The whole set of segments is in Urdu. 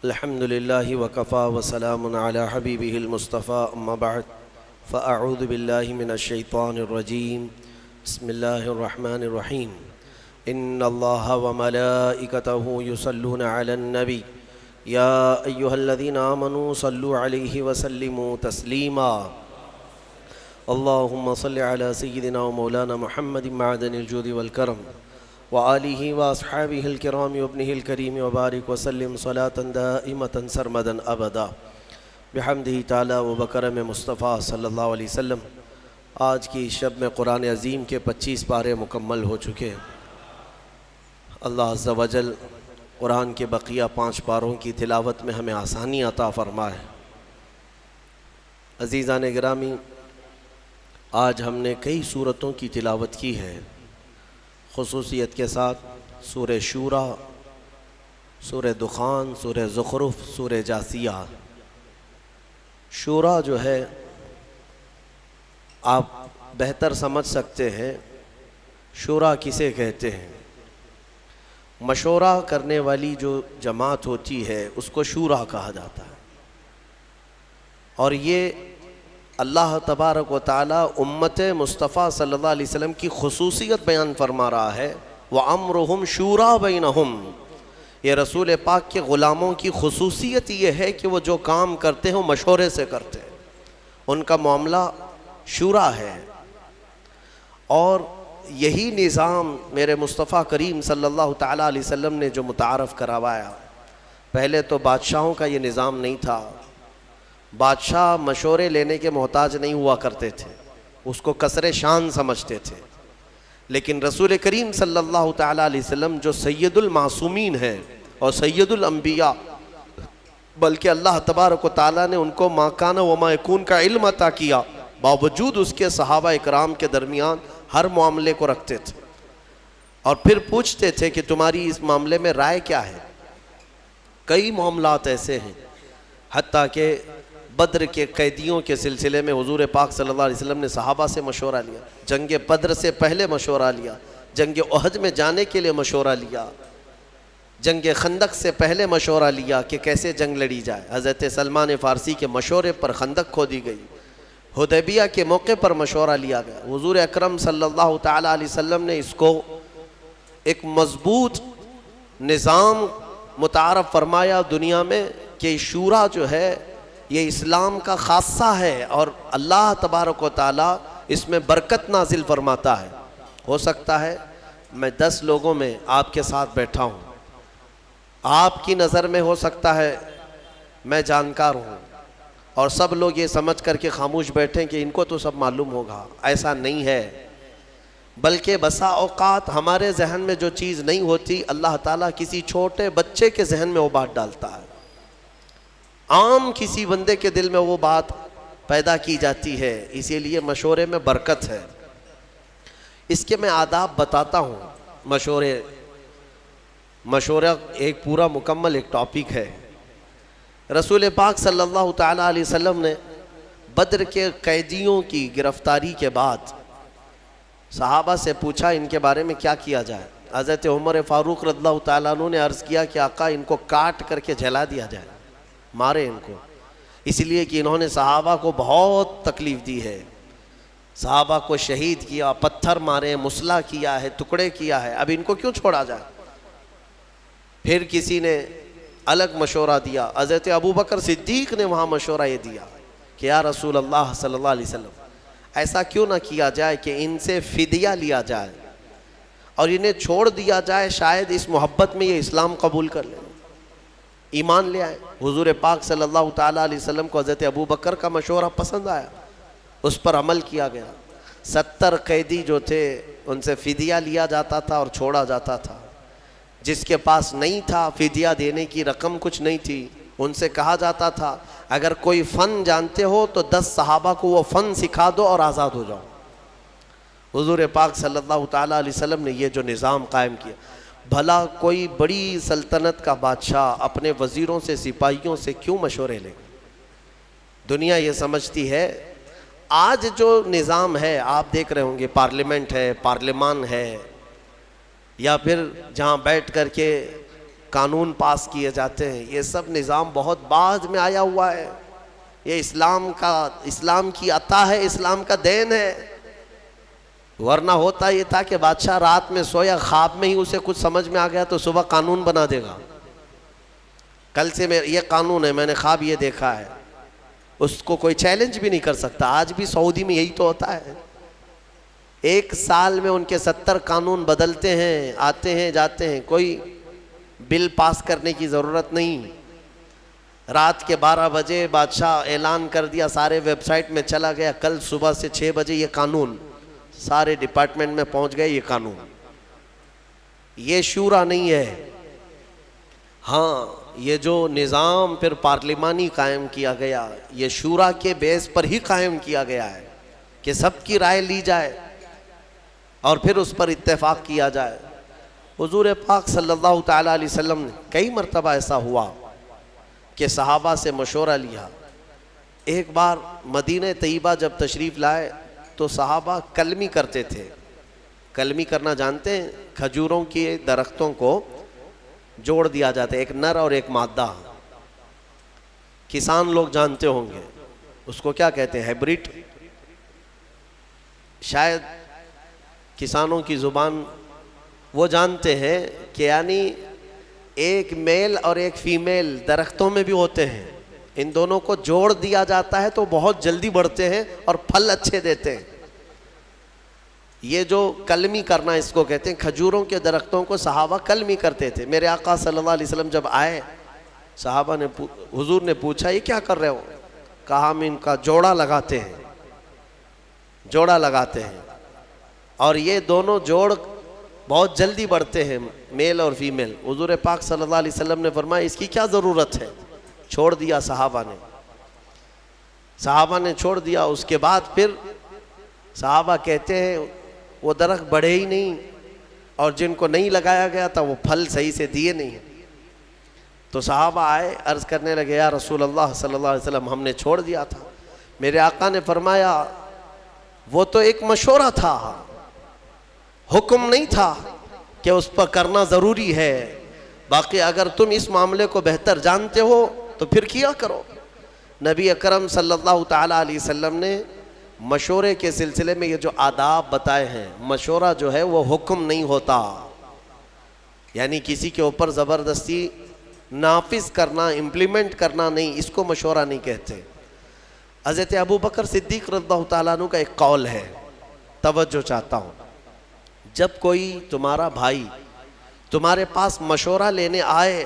الحمد لله وكفى وسلام على حبيبه المصطفى أما بعد فأعوذ بالله من الشيطان الرجيم بسم الله الرحمن الرحيم إن الله وملائكته يصلون على النبي يا أيها الذين آمنوا صلوا عليه وسلموا تسليما اللهم صل على سيدنا ومولانا محمد معدن الجود والكرم وآلہ واصحابہ الکرام وابنہ الکریم وبارک وسلم صلاة دائمة سرمدا ابدا بحمدہ تعالی و بکرم مصطفیٰ صلی اللہ علیہ وسلم۔ آج کی شب میں قرآن عظیم کے 25 پارے مکمل ہو چکے ہیں۔ اللہ عز و جل قرآن کے بقیہ 5 پاروں کی تلاوت میں ہمیں آسانی عطا فرمائے۔ عزیزان گرامی، آج ہم نے کئی سورتوں کی تلاوت کی ہے، خصوصیت کے ساتھ سورہ شورا، سورہ دخان، سورہ زخرف، سورہ جاثیہ۔ شورا جو ہے آپ بہتر سمجھ سکتے ہیں شورا کسے کہتے ہیں۔ مشورہ کرنے والی جو جماعت ہوتی ہے اس کو شورا کہا جاتا ہے، اور یہ اللہ تبارک و تعالی امت مصطفیٰ صلی اللہ علیہ وسلم کی خصوصیت بیان فرما رہا ہے۔ وَأَمْرُهُمْ شُورَا بَيْنَهُمْ، یہ رسول پاک کے غلاموں کی خصوصیت یہ ہے کہ وہ جو کام کرتے ہیں وہ مشورے سے کرتے ہیں، ان کا معاملہ شورا ہے۔ اور یہی نظام میرے مصطفیٰ کریم صلی اللہ تعالی علیہ وسلم نے جو متعارف کروایا۔ پہلے تو بادشاہوں کا یہ نظام نہیں تھا، بادشاہ مشورے لینے کے محتاج نہیں ہوا کرتے تھے، اس کو کسر شان سمجھتے تھے۔ لیکن رسول کریم صلی اللہ تعالی علیہ وسلم جو سید المعصومین ہیں اور سید الانبیاء، بلکہ اللہ تبارک و تعالی نے ان کو ما کان و ما یکون کا علم عطا کیا، باوجود اس کے صحابہ اکرام کے درمیان ہر معاملے کو رکھتے تھے اور پھر پوچھتے تھے کہ تمہاری اس معاملے میں رائے کیا ہے۔ کئی معاملات ایسے ہیں، حتیٰ کہ بدر کے قیدیوں کے سلسلے میں حضور پاک صلی اللہ علیہ وسلم نے صحابہ سے مشورہ لیا، جنگ بدر سے پہلے مشورہ لیا، جنگ احد میں جانے کے لیے مشورہ لیا، جنگ خندق سے پہلے مشورہ لیا کہ کیسے جنگ لڑی جائے۔ حضرت سلمان فارسی کے مشورے پر خندق کھودی گئی، حدیبیہ کے موقع پر مشورہ لیا گیا۔ حضور اکرم صلی اللہ تعالی علیہ وسلم نے اس کو ایک مضبوط نظام متعارف فرمایا دنیا میں کہ شورا جو ہے یہ اسلام کا خاصہ ہے، اور اللہ تبارک و تعالیٰ اس میں برکت نازل فرماتا ہے۔ ہو سکتا ہے میں 10 لوگوں میں آپ کے ساتھ بیٹھا ہوں، آپ کی نظر میں ہو سکتا ہے میں جانکار ہوں اور سب لوگ یہ سمجھ کر کے خاموش بیٹھیں کہ ان کو تو سب معلوم ہوگا۔ ایسا نہیں ہے، بلکہ بسا اوقات ہمارے ذہن میں جو چیز نہیں ہوتی اللہ تعالیٰ کسی چھوٹے بچے کے ذہن میں وہ بات ڈالتا ہے، عام کسی بندے کے دل میں وہ بات پیدا کی جاتی ہے، اسی لیے مشورے میں برکت ہے۔ اس کے میں آداب بتاتا ہوں۔ مشورہ ایک پورا مکمل ایک ٹاپک ہے۔ رسول پاک صلی اللہ تعالی علیہ وسلم نے بدر کے قیدیوں کی گرفتاری کے بعد صحابہ سے پوچھا ان کے بارے میں کیا کیا جائے۔ حضرت عمر فاروق رضی اللہ تعالیٰ عنہ نے عرض کیا کہ آقا ان کو کاٹ کر کے جلا دیا جائے، مارے ان کو، اس لیے کہ انہوں نے صحابہ کو بہت تکلیف دی ہے، صحابہ کو شہید کیا، پتھر مارے، مسلح کیا ہے، ٹکڑے کیا ہے، اب ان کو کیوں چھوڑا جائے۔ پھر کسی نے الگ مشورہ دیا، حضرت ابوبکر صدیق نے وہاں مشورہ یہ دیا کہ یا رسول اللہ صلی اللہ علیہ وسلم ایسا کیوں نہ کیا جائے کہ ان سے فدیہ لیا جائے اور انہیں چھوڑ دیا جائے، شاید اس محبت میں یہ اسلام قبول کر لیں، ایمان لے آئے۔ حضور پاک صلی اللہ تعالیٰ علیہ وسلم کو حضرت ابوبکر کا مشورہ پسند آیا، اس پر عمل کیا گیا۔ 70 قیدی جو تھے ان سے فدیہ لیا جاتا تھا اور چھوڑا جاتا تھا۔ جس کے پاس نہیں تھا فدیہ دینے کی رقم کچھ نہیں تھی، ان سے کہا جاتا تھا اگر کوئی فن جانتے ہو تو 10 صحابہ کو وہ فن سکھا دو اور آزاد ہو جاؤ۔ حضور پاک صلی اللہ تعالیٰ علیہ وسلم نے یہ جو نظام قائم کیا، بھلا کوئی بڑی سلطنت کا بادشاہ اپنے وزیروں سے سپاہیوں سے کیوں مشورے لے؟ دنیا یہ سمجھتی ہے، آج جو نظام ہے آپ دیکھ رہے ہوں گے، پارلیمنٹ ہے، پارلیمان ہے، یا پھر جہاں بیٹھ کر کے قانون پاس کیے جاتے ہیں، یہ سب نظام بہت بعد میں آیا ہوا ہے. یہ اسلام کی عطا ہے، اسلام کا دین ہے. ورنہ ہوتا یہ تھا کہ بادشاہ رات میں سویا، خواب میں ہی اسے کچھ سمجھ میں آ گیا تو صبح قانون بنا دے گا. کل سے یہ قانون ہے، میں نے خواب یہ دیکھا ہے. اس کو کوئی چیلنج بھی نہیں کر سکتا. آج بھی سعودی میں یہی تو ہوتا ہے. ایک سال میں ان کے 70 قانون بدلتے ہیں، آتے ہیں جاتے ہیں. کوئی بل پاس کرنے کی ضرورت نہیں. رات کے 12 بجے بادشاہ اعلان کر دیا، سارے ویب سائٹ میں چلا گیا، کل صبح سے 6 بجے یہ قانون سارے ڈپارٹمنٹ میں پہنچ گئے. یہ قانون، یہ شورا نہیں ہے. ہاں، یہ جو نظام پھر پارلیمانی قائم کیا گیا، یہ شورا کے بیس پر ہی قائم کیا گیا ہے کہ سب کی رائے لی جائے اور پھر اس پر اتفاق کیا جائے. حضور پاک صلی اللہ تعالیٰ علیہ وسلم نے کئی مرتبہ ایسا ہوا کہ صحابہ سے مشورہ لیا. ایک بار مدینہ طیبہ جب تشریف لائے تو صحابہ کلمی کرتے تھے. کلمی کرنا جانتے ہیں؟ کھجوروں کے درختوں کو جوڑ دیا جاتا ہے، ایک نر اور ایک مادہ. کسان لوگ جانتے ہوں گے اس کو کیا کہتے ہیں، ہیبرڈ. شاید کسانوں کی زبان وہ جانتے ہیں کہ یعنی ایک میل اور ایک فیمیل درختوں میں بھی ہوتے ہیں، ان دونوں کو جوڑ دیا جاتا ہے تو بہت جلدی بڑھتے ہیں اور پھل اچھے دیتے ہیں. یہ جو کلمی کرنا اس کو کہتے ہیں. کھجوروں کے درختوں کو صحابہ کلمی کرتے تھے. میرے آقا صلی اللہ علیہ وسلم جب آئے، صحابہ نے حضور نے پوچھا یہ کیا کر رہے ہو؟ کہا ہم ان کا جوڑا لگاتے ہیں، جوڑا لگاتے ہیں، اور یہ دونوں جوڑ بہت جلدی بڑھتے ہیں، میل اور فیمیل. حضور پاک صلی اللہ علیہ وسلم نے فرمایا اس کی کیا ضرورت ہے؟ چھوڑ دیا صحابہ نے چھوڑ دیا. اس کے بعد پھر صحابہ کہتے ہیں وہ درخت بڑھے ہی نہیں، اور جن کو نہیں لگایا گیا تھا وہ پھل صحیح سے دیے نہیں. تو صحابہ آئے، عرض کرنے لگے یا رسول اللہ صلی اللہ علیہ وسلم ہم نے چھوڑ دیا تھا. میرے آقا نے فرمایا وہ تو ایک مشورہ تھا، حکم نہیں تھا کہ اس پر کرنا ضروری ہے. باقی اگر تم اس معاملے کو بہتر جانتے ہو تو پھر کیا کرو. نبی اکرم صلی اللہ تعالیٰ علیہ وسلم نے مشورے کے سلسلے میں یہ جو آداب بتائے ہیں، مشورہ جو ہے وہ حکم نہیں ہوتا، یعنی کسی کے اوپر زبردستی نافذ کرنا، امپلیمنٹ کرنا نہیں، اس کو مشورہ نہیں کہتے. حضرت ابو بکر صدیق رضی اللہ تعالیٰ عنہ کا ایک قول ہے، توجہ چاہتا ہوں. جب کوئی تمہارا بھائی تمہارے پاس مشورہ لینے آئے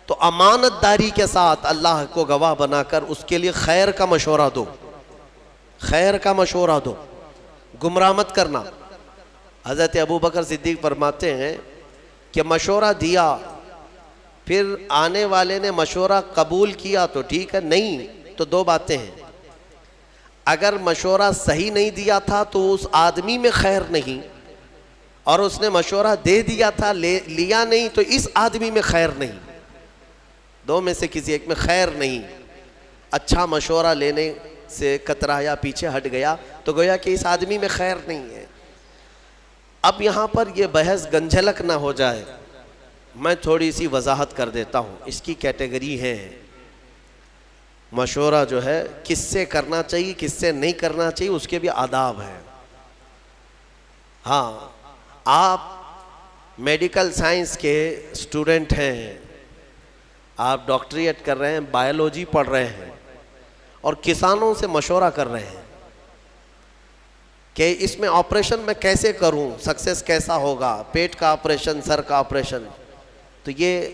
تو امانت داری کے ساتھ اللہ کو گواہ بنا کر اس کے لیے خیر کا مشورہ دو، خیر کا مشورہ دو، گمراہ مت کرنا. حضرت ابو بکر صدیق فرماتے ہیں کہ مشورہ دیا، پھر آنے والے نے مشورہ قبول کیا تو ٹھیک ہے، نہیں تو دو باتیں ہیں. اگر مشورہ صحیح نہیں دیا تھا تو اس آدمی میں خیر نہیں، اور اس نے مشورہ دے دیا تھا لیا نہیں تو اس آدمی میں خیر نہیں. دو میں سے کسی ایک میں خیر نہیں. اچھا مشورہ لینے سے کترایا، پیچھے ہٹ گیا تو گویا کہ اس آدمی میں خیر نہیں ہے. اب یہاں پر یہ بحث گنجھلک نہ ہو جائے، میں تھوڑی سی وضاحت کر دیتا ہوں. اس کی کیٹیگری ہے، مشورہ جو ہے کس سے کرنا چاہیے کس سے نہیں کرنا چاہیے، اس کے بھی آداب ہیں. ہاں، آپ میڈیکل سائنس کے اسٹوڈنٹ ہیں، آپ ڈاکٹریٹ کر رہے ہیں، بایولوجی پڑھ رہے ہیں، اور کسانوں سے مشورہ کر رہے ہیں کہ اس میں آپریشن میں کیسے کروں، سکسیس کیسا ہوگا، پیٹ کا آپریشن، سر کا آپریشن. تو یہ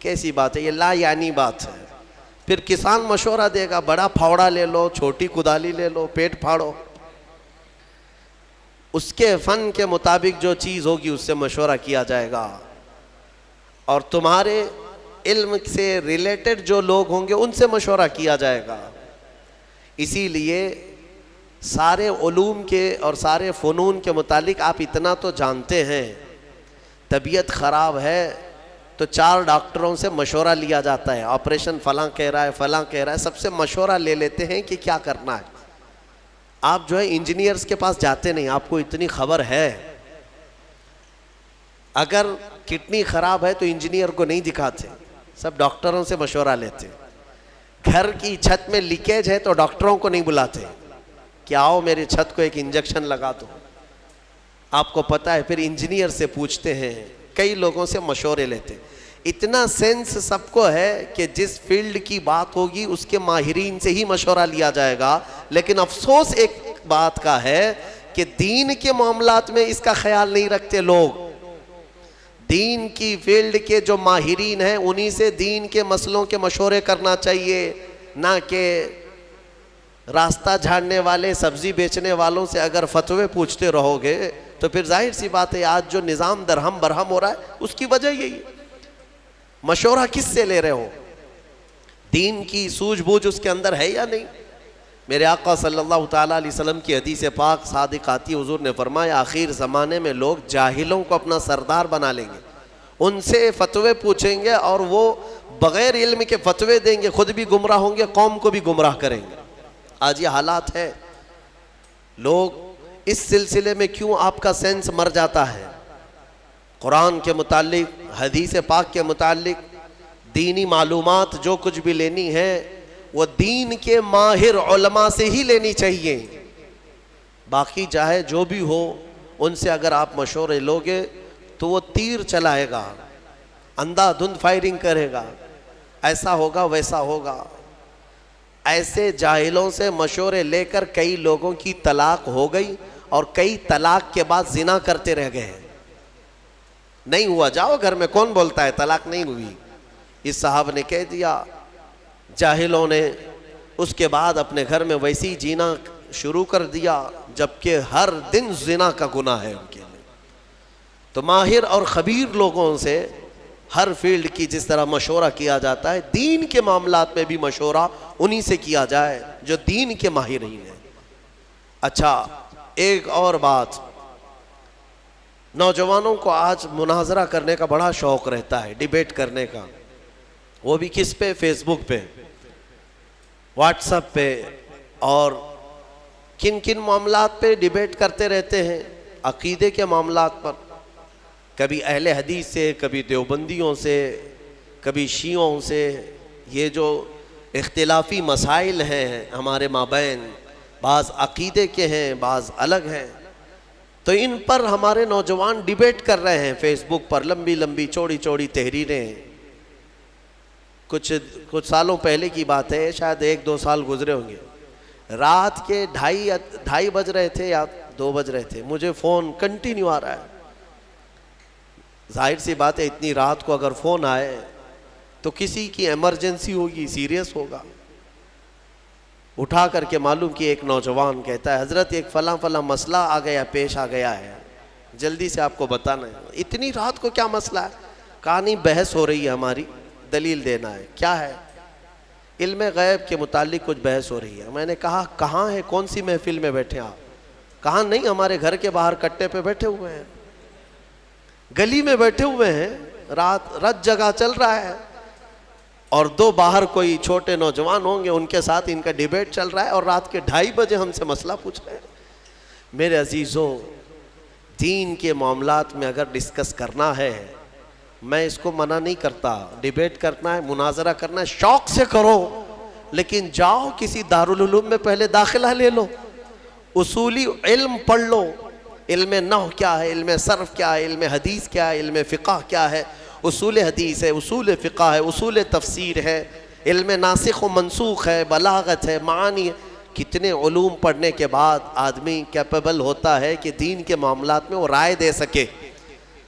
کیسی بات ہے؟ یہ لا یعنی بات ہے. پھر کسان مشورہ دے گا بڑا پھاوڑا لے لو، چھوٹی کدالی لے لو، پیٹ پھاڑو. اس کے فن کے مطابق جو چیز ہوگی اس سے مشورہ کیا جائے گا، اور تمہارے علم سے ریلیٹڈ جو لوگ ہوں گے ان سے مشورہ کیا جائے گا. اسی لیے سارے علوم کے اور سارے فنون کے متعلق آپ اتنا تو جانتے ہیں، طبیعت خراب ہے تو 4 ڈاکٹروں سے مشورہ لیا جاتا ہے، آپریشن فلاں کہہ رہا ہے، فلاں کہہ رہا ہے، سب سے مشورہ لے لیتے ہیں کہ کیا کرنا ہے. آپ جو ہے انجینئرز کے پاس جاتے نہیں، آپ کو اتنی خبر ہے. اگر کڈنی خراب ہے تو انجینئر کو نہیں دکھاتے، سب ڈاکٹروں سے مشورہ لیتے. گھر کی چھت میں لیکیج ہے تو ڈاکٹروں کو نہیں بلاتے کہ آؤ میری چھت کو ایک انجیکشن لگا دو. آپ کو پتا ہے پھر انجینئر سے پوچھتے ہیں، کئی لوگوں سے مشورے لیتے. اتنا سینس سب کو ہے کہ جس فیلڈ کی بات ہوگی اس کے ماہرین سے ہی مشورہ لیا جائے گا. لیکن افسوس ایک بات کا ہے کہ دین کے معاملات میں اس کا خیال نہیں رکھتے لوگ. دین کی فیلڈ کے جو ماہرین ہیں انہی سے دین کے مسئلوں کے مشورے کرنا چاہیے، نہ کہ راستہ جھاڑنے والے سبزی بیچنے والوں سے اگر فتوے پوچھتے رہو گے تو پھر ظاہر سی بات ہے آج جو نظام درہم برہم ہو رہا ہے اس کی وجہ یہی ہے. مشورہ کس سے لے رہے ہو؟ دین کی سوجھ بوجھ اس کے اندر ہے یا نہیں؟ میرے آقا صلی اللہ تعالیٰ علیہ وسلم کی حدیث پاک صادق آتی، حضور نے فرمایا آخر زمانے میں لوگ جاہلوں کو اپنا سردار بنا لیں گے، ان سے فتوے پوچھیں گے اور وہ بغیر علم کے فتوے دیں گے، خود بھی گمراہ ہوں گے، قوم کو بھی گمراہ کریں گے. آج یہ حالات ہے. لوگ اس سلسلے میں کیوں آپ کا سینس مر جاتا ہے؟ قرآن کے متعلق، حدیث پاک کے متعلق دینی معلومات جو کچھ بھی لینی ہے وہ دین کے ماہر علماء سے ہی لینی چاہیے. باقی چاہے جو بھی ہو ان سے اگر آپ مشورے لوگے تو وہ تیر چلائے گا، اندھا دھند فائرنگ کرے گا، ایسا ہوگا ویسا ہوگا. ایسے جاہلوں سے مشورے لے کر کئی لوگوں کی طلاق ہو گئی اور کئی طلاق کے بعد زنا کرتے رہ گئے. نہیں ہوا، جاؤ گھر میں، کون بولتا ہے طلاق نہیں ہوئی؟ اس صاحب نے کہہ دیا. جاہلوں نے اس کے بعد اپنے گھر میں ویسی جینا شروع کر دیا جبکہ ہر دن زنا کا گناہ ہے ان کے لیے. تو ماہر اور خبیر لوگوں سے ہر فیلڈ کی جس طرح مشورہ کیا جاتا ہے دین کے معاملات میں بھی مشورہ انہی سے کیا جائے جو دین کے ماہرین ہیں. اچھا ایک اور بات، نوجوانوں کو آج مناظرہ کرنے کا بڑا شوق رہتا ہے، ڈیبیٹ کرنے کا. وہ بھی کس پہ؟ فیس بک پہ، واٹس ایپ پہ، اور کن کن معاملات پہ ڈیبیٹ کرتے رہتے ہیں؟ عقیدے کے معاملات پر، کبھی اہل حدیث سے، کبھی دیوبندیوں سے، کبھی شیعوں سے. یہ جو اختلافی مسائل ہیں ہمارے مابین، بعض عقیدے کے ہیں بعض الگ ہیں، تو ان پر ہمارے نوجوان ڈیبیٹ کر رہے ہیں فیس بک پر. لمبی لمبی چوڑی چوڑی تحریریں. کچھ سالوں پہلے کی بات ہے، شاید 1-2 سال گزرے ہوں گے. رات کے 2:30 بج رہے تھے یا 2 بج رہے تھے، مجھے فون کنٹینیو آ رہا ہے. ظاہر سی بات ہے اتنی رات کو اگر فون آئے تو کسی کی ایمرجنسی ہوگی، سیریس ہوگا. اٹھا کر کے معلوم کہ ایک نوجوان کہتا ہے حضرت ایک فلاں فلاں مسئلہ آ گیا، پیش آ گیا ہے، جلدی سے آپ کو بتانا ہے. اتنی رات کو کیا مسئلہ ہے؟ کہا نہیں بحث ہو رہی ہے ہماری، دلیل دینا ہے. کیا ہے؟ علم غیب کے متعلق کچھ بحث ہو رہی ہے. میں نے کہا کہاں ہے، کون سی محفل میں بیٹھے آپ؟ کہا نہیں ہمارے گھر کے باہر کٹے پہ بیٹھے ہوئے ہیں، گلی میں بیٹھے ہوئے ہیں، رات جگہ چل رہا ہے اور 2 باہر کوئی چھوٹے نوجوان ہوں گے ان کے ساتھ ان کا ڈیبیٹ چل رہا ہے اور رات کے 2:30 بجے ہم سے مسئلہ پوچھ رہے ہیں. میرے عزیزوں، دین کے معاملات میں اگر ڈسکس کرنا ہے میں اس کو منع نہیں کرتا. ڈیبیٹ کرنا ہے، مناظرہ کرنا ہے، شوق سے کرو، لیکن جاؤ کسی دارالعلوم میں پہلے داخلہ لے لو، اصولی علم پڑھ لو. علم نحو کیا ہے، علم صرف کیا ہے، علم حدیث کیا ہے، علم فقہ کیا ہے، اصول حدیث ہے، اصول فقہ ہے، اصول تفسیر ہے، علم ناسخ و منسوخ ہے، بلاغت ہے، معانی ہے. کتنے علوم پڑھنے کے بعد آدمی کیپیبل ہوتا ہے کہ دین کے معاملات میں وہ رائے دے سکے.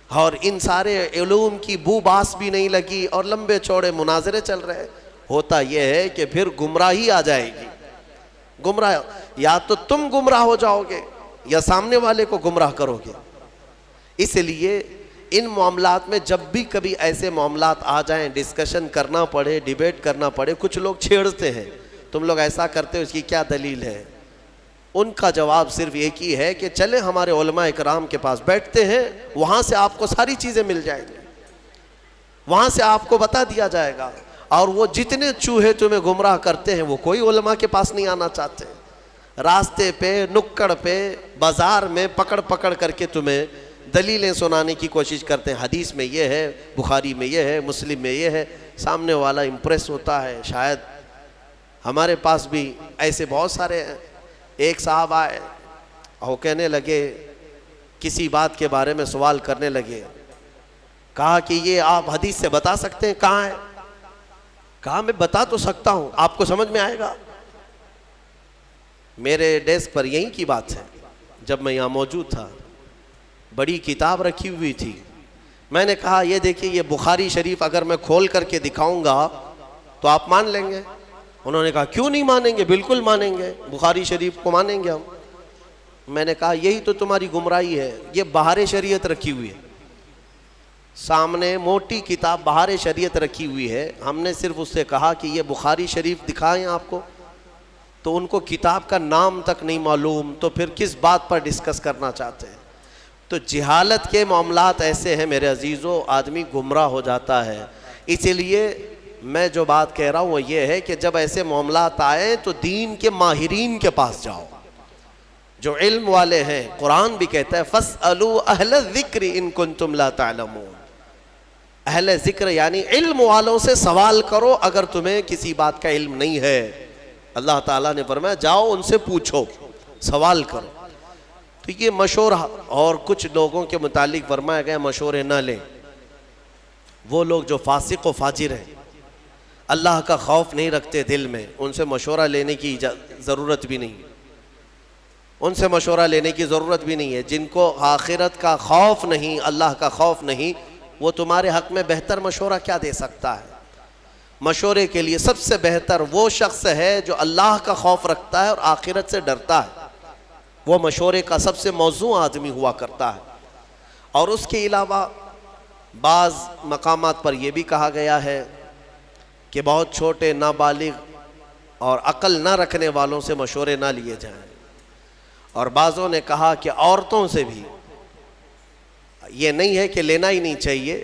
اور ان سارے علوم کی بو باس بھی نہیں لگی اور لمبے چوڑے مناظرے چل رہے. ہوتا یہ ہے کہ پھر گمراہی آ جائے گی. گمراہ یا تو تم گمراہ ہو جاؤ گے یا سامنے والے کو گمراہ کرو گے. اس لیے ان معاملات میں جب بھی کبھی ایسے معاملات آ جائیں، ڈسکشن کرنا پڑے، ڈیبیٹ کرنا پڑے. کچھ لوگ چھیڑتے ہیں تم لوگ ایسا کرتے ہو، اس کی کیا دلیل ہے؟ ان کا جواب صرف ایک ہی ہے کہ چلے ہمارے علماء اکرام کے پاس بیٹھتے ہیں، وہاں سے آپ کو ساری چیزیں مل جائیں گی، وہاں سے آپ کو بتا دیا جائے گا. اور وہ جتنے چوہے تمہیں گمراہ کرتے ہیں وہ کوئی علماء کے پاس نہیں آنا چاہتے. راستے پہ، نکڑ پہ، بازار میں پکڑ پکڑ کر کے تمہیں دلیلیں سنانے کی کوشش کرتے ہیں، حدیث میں یہ ہے، بخاری میں یہ ہے، مسلم میں یہ ہے، سامنے والا امپریس ہوتا ہے۔ شاید ہمارے پاس بھی ایسے بہت سارے ہیں۔ ایک صاحب آئے اور کہنے لگے، کسی بات کے بارے میں سوال کرنے لگے، کہا کہ یہ آپ حدیث سے بتا سکتے ہیں کہاں ہے؟ کہا میں بتا تو سکتا ہوں، آپ کو سمجھ میں آئے گا؟ میرے ڈیسک پر یہی کی بات ہے، جب میں یہاں موجود تھا بڑی کتاب رکھی ہوئی تھی، میں نے کہا یہ دیکھیے یہ بخاری شریف اگر میں کھول کر کے دکھاؤں گا تو آپ مان لیں گے؟ انہوں نے کہا کیوں نہیں مانیں گے، بالکل مانیں گے، بخاری شریف کو مانیں گے ہم۔ میں نے کہا یہی تو تمہاری گمراہی ہے، یہ بہار شریعت رکھی ہوئی ہے، سامنے موٹی کتاب بہار شریعت رکھی ہوئی ہے، ہم نے صرف اس سے کہا کہ یہ بخاری شریف دکھائیں آپ کو، تو ان کو کتاب کا نام تک نہیں معلوم، تو پھر کس بات پر ڈسکس کرنا چاہتے ہیں؟ تو جہالت کے معاملات ایسے ہیں میرے عزیزو، آدمی گمراہ ہو جاتا ہے۔ اسی لیے میں جو بات کہہ رہا ہوں وہ یہ ہے کہ جب ایسے معاملات آئیں تو دین کے ماہرین کے پاس جاؤ، جو علم والے ہیں۔ قرآن بھی کہتا ہے فَاسْأَلُوا أَهْلَ الذِّكْرِ إِن كُنتُمْ لَا تَعْلَمُونَ، اہل ذکر یعنی علم والوں سے سوال کرو اگر تمہیں کسی بات کا علم نہیں ہے۔ اللہ تعالیٰ نے فرمایا جاؤ ان سے پوچھو، سوال کرو۔ تو یہ مشورہ، اور کچھ لوگوں کے متعلق فرمایا گیا مشورے نہ لیں، وہ لوگ جو فاسق و فاجر ہیں، اللہ کا خوف نہیں رکھتے دل میں، ان سے مشورہ لینے کی ضرورت بھی نہیں، ان سے مشورہ لینے کی ضرورت بھی نہیں ہے۔ جن کو آخرت کا خوف نہیں، اللہ کا خوف نہیں، وہ تمہارے حق میں بہتر مشورہ کیا دے سکتا ہے؟ مشورے کے لیے سب سے بہتر وہ شخص ہے جو اللہ کا خوف رکھتا ہے اور آخرت سے ڈرتا ہے، وہ مشورے کا سب سے موزوں آدمی ہوا کرتا ہے۔ اور اس کے علاوہ بعض مقامات پر یہ بھی کہا گیا ہے کہ بہت چھوٹے نابالغ اور عقل نہ رکھنے والوں سے مشورے نہ لیے جائیں، اور بعضوں نے کہا کہ عورتوں سے بھی یہ نہیں ہے کہ لینا ہی نہیں چاہیے،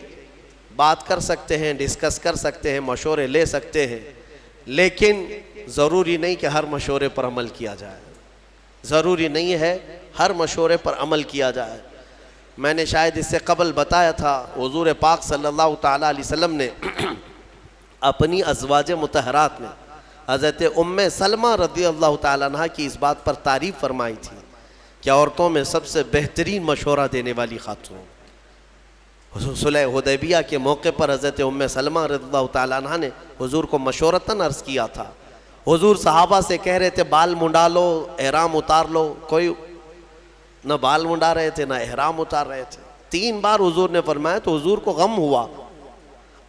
بات کر سکتے ہیں، ڈسکس کر سکتے ہیں، مشورے لے سکتے ہیں، لیکن ضروری نہیں کہ ہر مشورے پر عمل کیا جائے، ضروری نہیں ہے ہر مشورے پر عمل کیا جائے۔ میں نے شاید اس سے قبل بتایا تھا، حضور پاک صلی اللہ تعالیٰ علیہ وسلم نے اپنی ازواج مطہرات میں حضرت ام سلمہ رضی اللہ تعالیٰ عنہ کی اس بات پر تعریف فرمائی تھی کہ عورتوں میں سب سے بہترین مشورہ دینے والی خاتون۔ صلح حدیبیہ کے موقع پر حضرت ام سلمہ رضی اللہ تعالیٰ عنہ نے حضور کو مشورتاً عرض کیا تھا۔ حضور صحابہ سے کہہ رہے تھے بال منڈا لو، احرام اتار لو، کوئی نہ بال منڈا رہے تھے نہ احرام اتار رہے تھے۔ 3 بار حضور نے فرمایا تو حضور کو غم ہوا،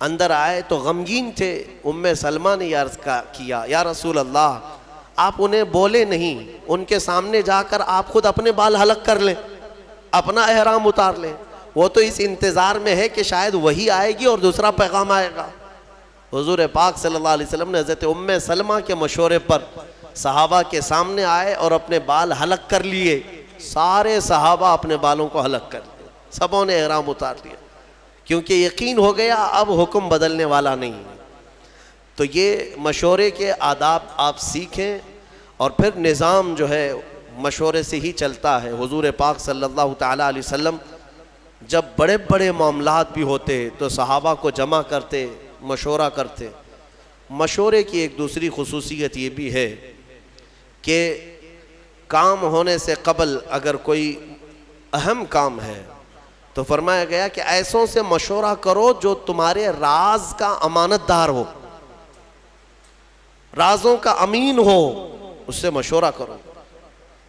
اندر آئے تو غمگین تھے۔ ام سلمہ نے یہ عرض کیا یا رسول اللہ، آپ انہیں بولے نہیں، ان کے سامنے جا کر آپ خود اپنے بال حلق کر لیں، اپنا احرام اتار لیں، وہ تو اس انتظار میں ہے کہ شاید وہی آئے گی اور دوسرا پیغام آئے گا۔ حضور پاک صلی اللہ علیہ وسلم نے حضرت ام سلمہ کے مشورے پر صحابہ کے سامنے آئے اور اپنے بال حلق کر لیے۔ سارے صحابہ اپنے بالوں کو حلق کر لیے، سبوں نے احرام اتار لیا، کیونکہ یقین ہو گیا اب حکم بدلنے والا نہیں۔ تو یہ مشورے کے آداب آپ سیکھیں، اور پھر نظام جو ہے مشورے سے ہی چلتا ہے۔ حضور پاک صلی اللہ تعالیٰ علیہ وسلم جب بڑے بڑے معاملات بھی ہوتے تو صحابہ کو جمع کرتے، مشورہ کرتے۔ مشورے کی ایک دوسری خصوصیت یہ بھی ہے کہ کام ہونے سے قبل اگر کوئی اہم کام ہے تو فرمایا گیا کہ ایسوں سے مشورہ کرو جو تمہارے راز کا امانت دار ہو، رازوں کا امین ہو، اس سے مشورہ کرو۔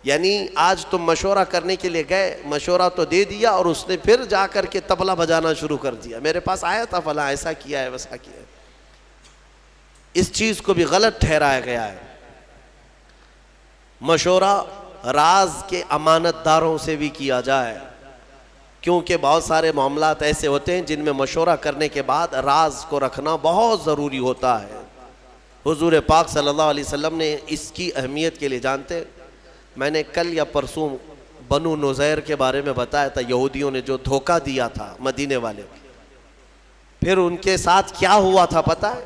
یعنی آج تم مشورہ کرنے کے لیے گئے، مشورہ تو دے دیا اور اس نے پھر جا کر کے طبلہ بجانا شروع کر دیا، میرے پاس آیا تھا فلاں ایسا کیا ہے ویسا کیا ہے۔ اس چیز کو بھی غلط ٹھہرایا گیا ہے۔ مشورہ راز کے امانت داروں سے بھی کیا جائے، کیونکہ بہت سارے معاملات ایسے ہوتے ہیں جن میں مشورہ کرنے کے بعد راز کو رکھنا بہت ضروری ہوتا ہے۔ حضور پاک صلی اللہ علیہ وسلم نے اس کی اہمیت کے لیے جانتے، میں نے کل یا پرسوں بنو نذیر کے بارے میں بتایا تھا، یہودیوں نے جو دھوکہ دیا تھا مدینے والے، پھر ان کے ساتھ کیا ہوا تھا پتہ ہے؟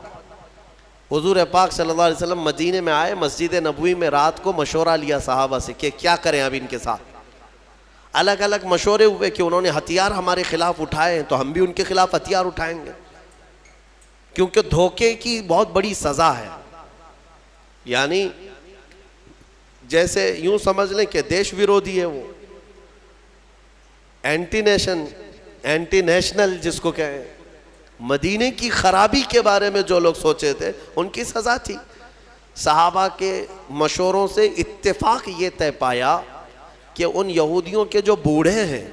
حضور پاک صلی اللہ علیہ وسلم مدینے میں آئے، مسجد نبوی میں رات کو مشورہ لیا صحابہ سے کہ کیا کریں اب ان کے ساتھ۔ الگ الگ مشورے ہوئے کہ انہوں نے ہتھیار ہمارے خلاف اٹھائے ہیں تو ہم بھی ان کے خلاف ہتھیار اٹھائیں گے، کیونکہ دھوکے کی بہت بڑی سزا ہے. یعنی جیسے یوں سمجھ لیں کہ دیش ویرودھی ہے وہ، اینٹی نیشنل جس کو کہیں. مدینے کی خرابی کے بارے میں جو لوگ سوچے تھے ان کی سزا تھی. صحابہ کے مشوروں سے اتفاق یہ طے پایا کہ ان یہودیوں کے جو بوڑھے ہیں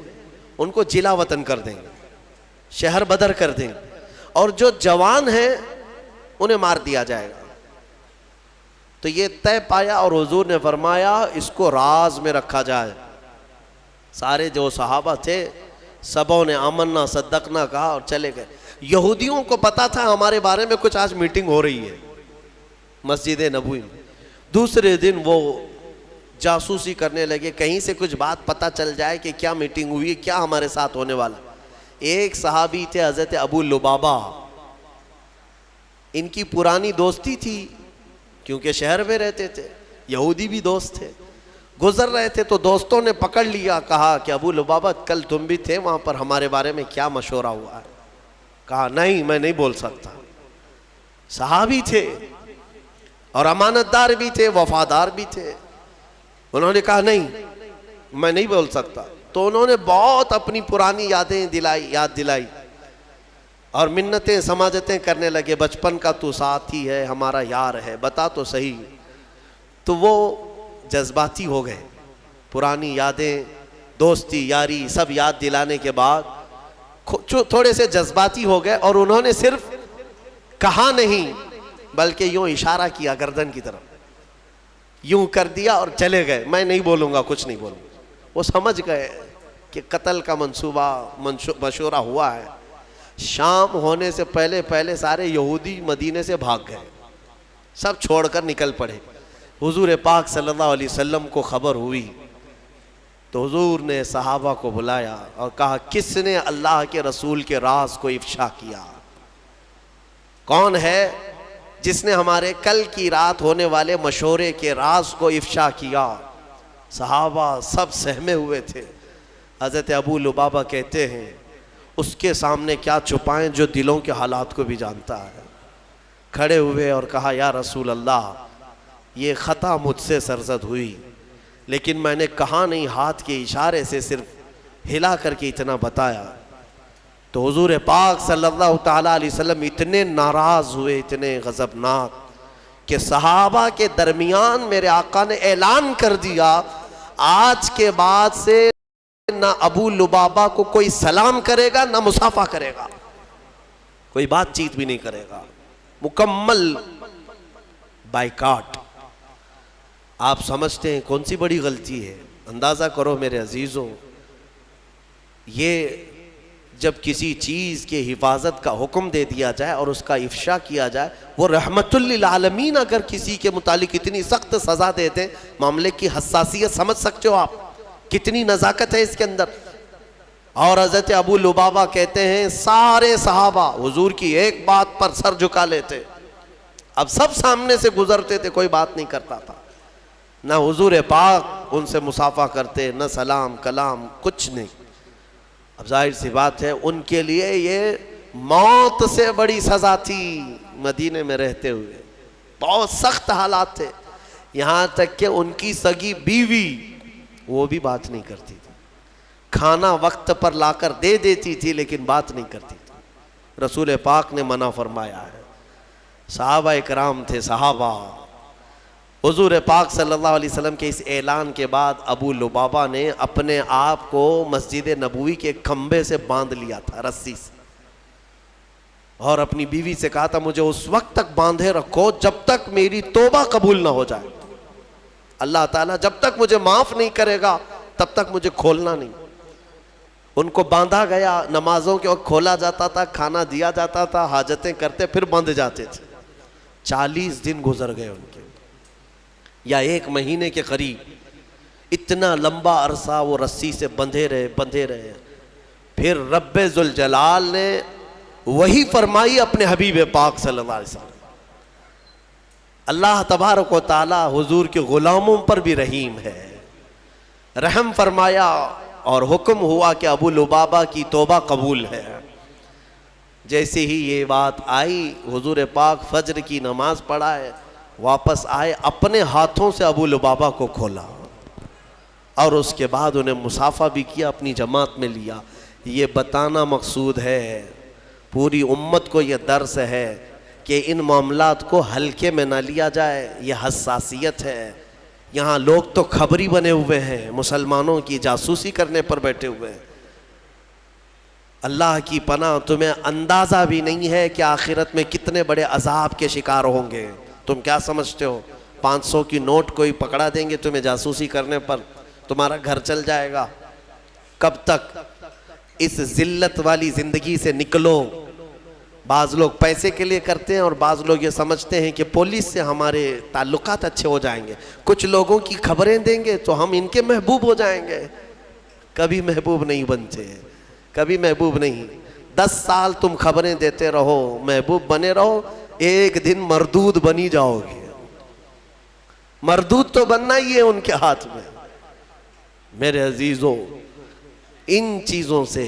ان کو جلا وطن کر دیں گے، شہر بدر کر دیں گے، اور جو جوان ہیں انہیں مار دیا جائے گا. تو یہ طے پایا اور حضور نے فرمایا اس کو راز میں رکھا جائے. سارے جو صحابہ تھے سبوں نے آمنا صدقنا کہا اور چلے گئے. یہودیوں کو پتا تھا ہمارے بارے میں کچھ آج میٹنگ ہو رہی ہے مسجد نبوی میں. دوسرے دن وہ جاسوسی کرنے لگے، کہیں سے کچھ بات پتہ چل جائے کہ کیا میٹنگ ہوئی، کیا ہمارے ساتھ ہونے والا. ایک صحابی تھے حضرت ابو لبابہ، ان کی پرانی دوستی تھی کیونکہ شہر میں رہتے تھے، یہودی بھی دوست تھے. گزر رہے تھے تو دوستوں نے پکڑ لیا، کہا کہ ابو لبابہ کل تم بھی تھے وہاں پر، ہمارے بارے میں کیا مشورہ ہوا ہے؟ کہا نہیں میں نہیں بول سکتا. صحابی تھے اور امانت دار بھی تھے، وفادار بھی تھے. انہوں نے کہا نہیں میں نہیں بول سکتا. تو انہوں نے بہت اپنی پرانی یادیں یاد دلائی اور منتیں سماجتیں کرنے لگے. بچپن کا تو ساتھی ہے، ہمارا یار ہے، بتا تو صحیح. تو وہ جذباتی ہو گئے. پرانی یادیں، دوستی، یاری سب یاد دلانے کے بعد تھوڑے سے جذباتی ہو گئے اور انہوں نے صرف کہا نہیں بلکہ یوں اشارہ کیا گردن کی طرف، یوں کر دیا اور چلے گئے. میں نہیں بولوں گا، کچھ نہیں بولوں گا. وہ سمجھ گئے کہ قتل کا منصوبہ مشورہ ہوا ہے. شام ہونے سے پہلے سارے یہودی مدینے سے بھاگ گئے، سب چھوڑ کر نکل پڑے. حضور پاک صلی اللہ علیہ وسلم کو خبر ہوئی تو حضور نے صحابہ کو بلایا اور کہا کس نے اللہ کے رسول کے راز کو افشا کیا؟ کون ہے جس نے ہمارے کل کی رات ہونے والے مشورے کے راز کو افشا کیا؟ صحابہ سب سہمے ہوئے تھے. حضرت ابو لبابہ کہتے ہیں اس کے سامنے کیا چھپائیں جو دلوں کے حالات کو بھی جانتا ہے. کھڑے ہوئے اور کہا یا رسول اللہ یہ خطا مجھ سے سرزد ہوئی، لیکن میں نے کہا نہیں، ہاتھ کے اشارے سے صرف ہلا کر کے اتنا بتایا. تو حضور پاک صلی اللہ تعالیٰ علیہ وسلم اتنے ناراض ہوئے، اتنے غضبناک کہ صحابہ کے درمیان میرے آقا نے اعلان کر دیا آج کے بعد سے نہ ابو لبابہ کو کوئی سلام کرے گا نہ مصافحہ کرے گا، کوئی بات چیت بھی نہیں کرے گا، مکمل بائیکاٹ. آپ سمجھتے ہیں کون سی بڑی غلطی ہے؟ اندازہ کرو میرے عزیزوں، یہ جب کسی چیز کے حفاظت کا حکم دے دیا جائے اور اس کا افشا کیا جائے، وہ رحمت للعالمین اگر کسی کے متعلق اتنی سخت سزا دے دیں، معاملے کی حساسیت سمجھ سکتے ہو آپ، کتنی نزاکت ہے اس کے اندر. اور حضرت ابو لبابہ کہتے ہیں سارے صحابہ حضور کی ایک بات پر سر جھکا لیتے. اب سب سامنے سے گزرتے تھے، کوئی بات نہیں کرتا تھا، نہ حضور پاک ان سے مصافحہ کرتے، نہ سلام کلام، کچھ نہیں. اب ظاہر سی بات ہے ان کے لیے یہ موت سے بڑی سزا تھی. مدینے میں رہتے ہوئے بہت سخت حالات تھے، یہاں تک کہ ان کی سگی بیوی وہ بھی بات نہیں کرتی تھی، کھانا وقت پر لا کر دے دیتی تھی لیکن بات نہیں کرتی تھی. رسول پاک نے منع فرمایا ہے. صحابہ اکرام تھے، صحابہ. حضور پاک صلی اللہ علیہ وسلم کے اس اعلان کے بعد ابو لبابہ نے اپنے آپ کو مسجد نبوی کے کھمبے سے باندھ لیا تھا رسی سے، اور اپنی بیوی سے کہا تھا مجھے اس وقت تک باندھے رکھو جب تک میری توبہ قبول نہ ہو جائے. اللہ تعالیٰ جب تک مجھے معاف نہیں کرے گا تب تک مجھے کھولنا نہیں. ان کو باندھا گیا، نمازوں کے وقت کھولا جاتا تھا، کھانا دیا جاتا تھا، حاجتیں کرتے پھر بندھ جاتے تھے. 40 دن گزر گئے ان کے، یا 1 مہینے کے قریب. اتنا لمبا عرصہ وہ رسی سے بندھے رہے. پھر رب ذوالجلال نے وہی فرمائی اپنے حبیب پاک صلی اللہ علیہ وسلم. اللہ تبارک و تعالی حضور کے غلاموں پر بھی رحیم ہے. رحم فرمایا اور حکم ہوا کہ ابو لبابہ کی توبہ قبول ہے۔ جیسے ہی یہ بات آئی حضور پاک فجر کی نماز پڑھائے، واپس آئے، اپنے ہاتھوں سے ابو لبابہ کو کھولا اور اس کے بعد انہیں مصافحہ بھی کیا، اپنی جماعت میں لیا۔ یہ بتانا مقصود ہے، پوری امت کو یہ درس ہے کہ ان معاملات کو ہلکے میں نہ لیا جائے، یہ حساسیت ہے۔ یہاں لوگ تو خبری بنے ہوئے ہیں، مسلمانوں کی جاسوسی کرنے پر بیٹھے ہوئے ہیں۔ اللہ کی پناہ، تمہیں اندازہ بھی نہیں ہے کہ آخرت میں کتنے بڑے عذاب کے شکار ہوں گے۔ تم کیا سمجھتے ہو 500 کی نوٹ کوئی پکڑا دیں گے تمہیں جاسوسی کرنے پر، تمہارا گھر چل جائے گا؟ کب تک؟ اس ذلت والی زندگی سے نکلو۔ بعض لوگ پیسے کے لیے کرتے ہیں اور بعض لوگ یہ سمجھتے ہیں کہ پولیس سے ہمارے تعلقات اچھے ہو جائیں گے، کچھ لوگوں کی خبریں دیں گے تو ہم ان کے محبوب ہو جائیں گے۔ کبھی محبوب نہیں بنتے، کبھی محبوب نہیں۔ 10 سال تم خبریں دیتے رہو، محبوب بنے رہو، ایک دن مردود بنی جاؤ گے۔ مردود تو بننا ہی ہے ان کے ہاتھ میں۔ میرے عزیزو، ان چیزوں سے